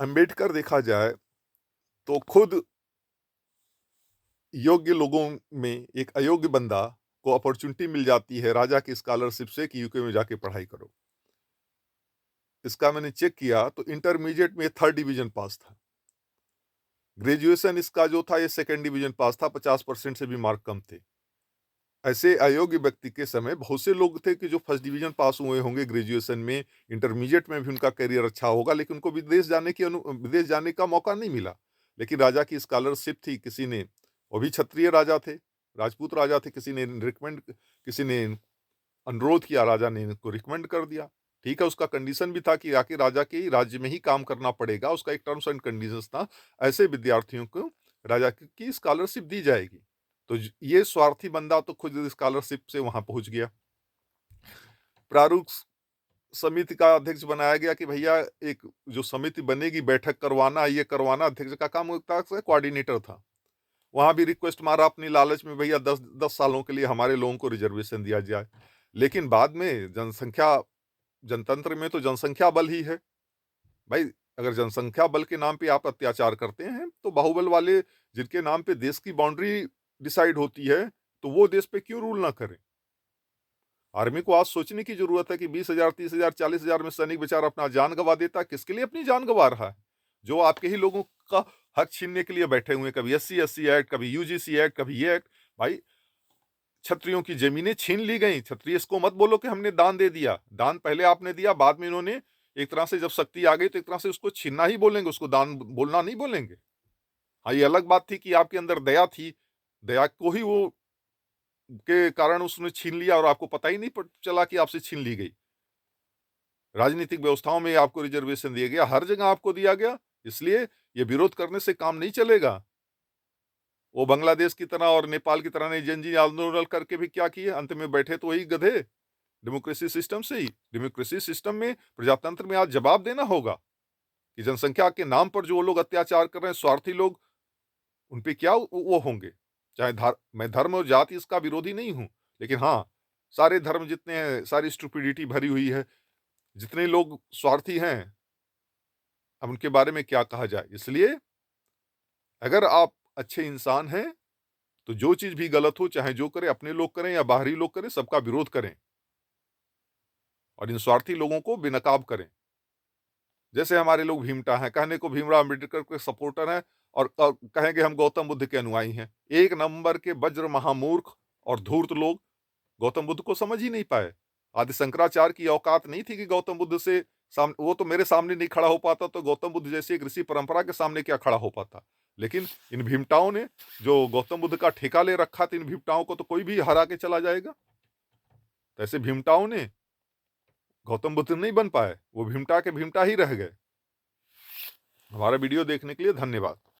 अंबेडकर देखा जाए तो खुद योग्य लोगों में एक अयोग्य बंदा को अपॉर्चुनिटी मिल जाती है राजा की स्कॉलरशिप से कि यूके में जाके पढ़ाई करो। इसका मैंने चेक किया तो इंटरमीडिएट में 3rd डिवीजन पास था। ग्रेजुएशन इसका जो था ये 2nd डिवीजन पास था, 50% से भी मार्क कम थे। ऐसे अयोग्य व्यक्ति के समय बहुत से लोग थे कि जो फर्स्ट डिवीजन पास हुए होंगे ग्रेजुएशन में, इंटरमीडिएट में भी उनका करियर अच्छा होगा, लेकिन उनको विदेश जाने का मौका नहीं मिला। लेकिन राजा की स्कॉलरशिप थी, किसी ने, वो भी क्षत्रिय राजा थे, राजपूत राजा थे, किसी ने अनुरोध किया, राजा ने इनको रिकमेंड कर दिया। ठीक है, उसका कंडीशन भी था कि आके राजा के ही राज्य में ही काम करना पड़ेगा, उसका एक टर्म्स एंड कंडीशंस था। ऐसे विद्यार्थियों को राजा की स्कॉलरशिप दी जाएगी। तो ये स्वार्थी बंदा तो खुद स्कॉलरशिप से वहां पहुंच गया। प्रारूप समिति का अध्यक्ष बनाया गया कि भैया एक जो समिति बनेगी, बैठक करवाना, ये करवाना, अध्यक्ष का काम होता है, कोऑर्डिनेटर था। वहां भी रिक्वेस्ट मारा अपनी लालच में, भैया 10 सालों के लिए हमारे लोगों को रिजर्वेशन दिया जाए। लेकिन बाद में जनतंत्र में तो जनसंख्या बल ही है भाई। अगर जनसंख्या बल के नाम पे आप अत्याचार करते हैं तो बाहुबल वाले, जिनके नाम पे देश की बाउंड्री डिसाइड होती है, तो वो देश पे क्यों रूल ना करें। आर्मी को आज सोचने की जरूरत है कि 20,000, 30,000, 40,000 में सैनिक बेचारा अपना जान गंवा देता है, किसके लिए अपनी जान गंवा रहा है? जो आपके ही लोगों का हक छीनने के लिए बैठे हुए हैं, कभी SC/SC एक्ट, कभी UGC एक्ट, कभी ये एक्ट। भाई, क्षत्रियों की जमीनें छीन ली गई। क्षत्रिय इसको मत बोलो कि हमने दान दे दिया, दान पहले आपने दिया, बाद में इन्होंने एक तरह से जब शक्ति आ गई तो एक तरह से उसको छीनना ही बोलेंगे, उसको दान बोलना नहीं बोलेंगे। हाँ, ये अलग बात थी कि आपके अंदर दया थी, दया को ही वो के कारण उसने छीन लिया और आपको पता ही नहीं चला कि आपसे छीन ली गई। राजनीतिक व्यवस्थाओं में आपको रिजर्वेशन दिया गया, हर जगह आपको दिया गया, इसलिए ये विरोध करने से काम नहीं चलेगा। वो बांग्लादेश की तरह और नेपाल की तरह ने जनजी आंदोलन करके भी क्या किए, अंत में बैठे तो वही गधे। डेमोक्रेसी सिस्टम से ही, डेमोक्रेसी सिस्टम में, प्रजातंत्र में आज जवाब देना होगा कि जनसंख्या के नाम पर जो लोग अत्याचार कर रहे हैं, स्वार्थी लोग, उन पे क्या वो होंगे। चाहे मैं धर्म और जाति इसका विरोधी नहीं हूं, लेकिन हाँ, सारे धर्म जितने हैं, सारी स्टुपिडिटी भरी हुई है, जितने लोग स्वार्थी हैं, अब उनके बारे में क्या कहा जाए। इसलिए अगर आप अच्छे इंसान हैं तो जो चीज भी गलत हो, चाहे जो करे, अपने लोग करें या बाहरी लोग करें, सबका विरोध करें और इन स्वार्थी लोगों को बेनकाब करें। जैसे हमारे लोग भीमटा हैं, कहने को भीमराव अम्बेडकर के सपोर्टर हैं और कहेंगे हम गौतम बुद्ध के अनुयायी हैं। एक नंबर के वज्र महामूर्ख और धूर्त लोग गौतम बुद्ध को समझ ही नहीं पाए। आदि शंकराचार्य की औकात नहीं थी कि गौतम बुद्ध से सामने, वो तो मेरे सामने नहीं खड़ा हो पाता, तो गौतम बुद्ध जैसे एक ऋषि परंपरा के सामने क्या खड़ा हो पाता। लेकिन इन भीमटाओं ने जो गौतम बुद्ध का ठेका ले रखा था, इन भीमटाओं को तो कोई भी हरा के चला जाएगा। तो ऐसे भीमटाओं ने गौतम बुद्ध नहीं बन पाए, वो भीमटा के भीमटा ही रह गए। हमारा वीडियो देखने के लिए धन्यवाद।